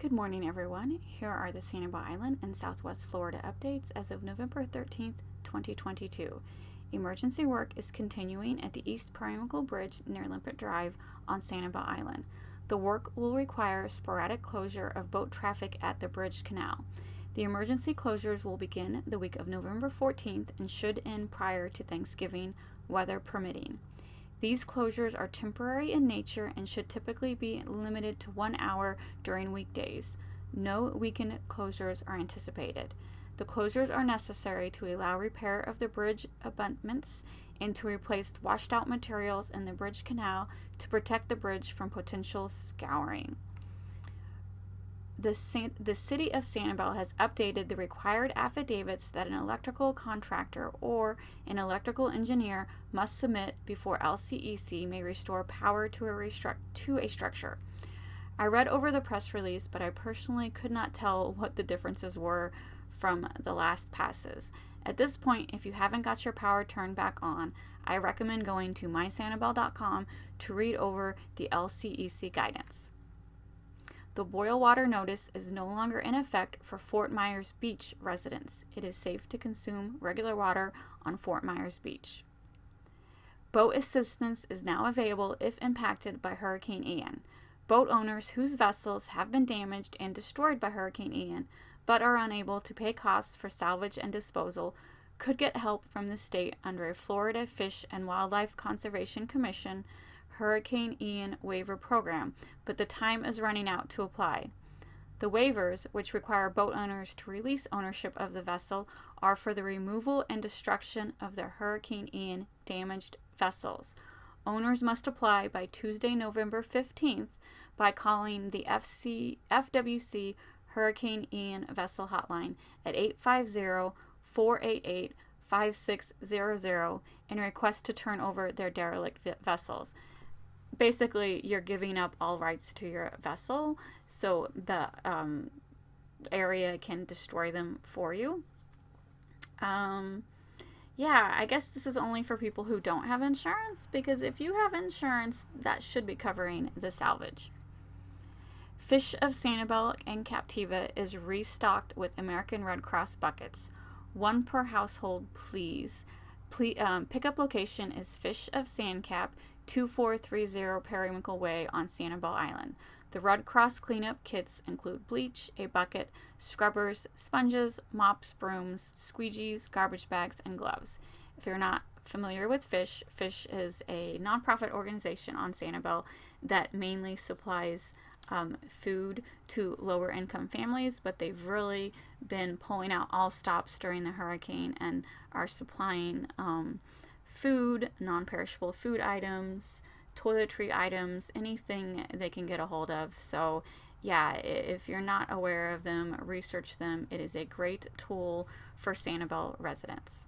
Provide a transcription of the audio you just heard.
Good morning, everyone. Here are the Sanibel Island and Southwest Florida updates as of November 13th, 2022. Emergency work is continuing at the East Periwinkle Bridge near Limpet Drive on Sanibel Island. The work will require sporadic closure of boat traffic at the bridge canal. The emergency closures will begin the week of November 14th and should end prior to Thanksgiving, weather permitting. These closures are temporary in nature and should typically be limited to 1 hour during weekdays. No weekend closures are anticipated. The closures are necessary to allow repair of the bridge abutments and to replace washed out materials in the bridge canal to protect the bridge from potential scouring. The City of Sanibel has updated the required affidavits that an electrical contractor or an electrical engineer must submit before LCEC may restore power to a structure. I read over the press release, but I personally could not tell what the differences were from the last passes. At this point, if you haven't got your power turned back on, I recommend going to mysanibel.com to read over the LCEC guidance. The boil water notice is no longer in effect for Fort Myers Beach residents. It is safe to consume regular water on Fort Myers Beach. Boat assistance is now available if impacted by Hurricane Ian. Boat owners whose vessels have been damaged and destroyed by Hurricane Ian but are unable to pay costs for salvage and disposal could get help from the state under a Florida Fish and Wildlife Conservation Commission Hurricane Ian waiver program, but the time is running out to apply. The waivers, which require boat owners to release ownership of the vessel, are for the removal and destruction of their Hurricane Ian damaged vessels. Owners must apply by Tuesday, November 15th by calling the FWC Hurricane Ian Vessel Hotline at 850-488-5600 and request to turn over their derelict vessels. Basically, you're giving up all rights to your vessel, so the area can destroy them for you. Yeah, I guess this is only for people who don't have insurance, because if you have insurance, that should be covering the salvage. Fish of Sanibel and Captiva is restocked with American Red Cross buckets. 1 per household, please. Pickup location is Fish of Sandcap, 2430 Periwinkle Way on Sanibel Island. The Red Cross cleanup kits include bleach, a bucket, scrubbers, sponges, mops, brooms, squeegees, garbage bags, and gloves. If you're not familiar with Fish, Fish is a nonprofit organization on Sanibel that mainly supplies food to lower income families, but they've really been pulling out all stops during the hurricane and are supplying food, non-perishable food items, toiletry items, anything they can get a hold of. So yeah, if you're not aware of them, research them. It is a great tool for Sanibel residents.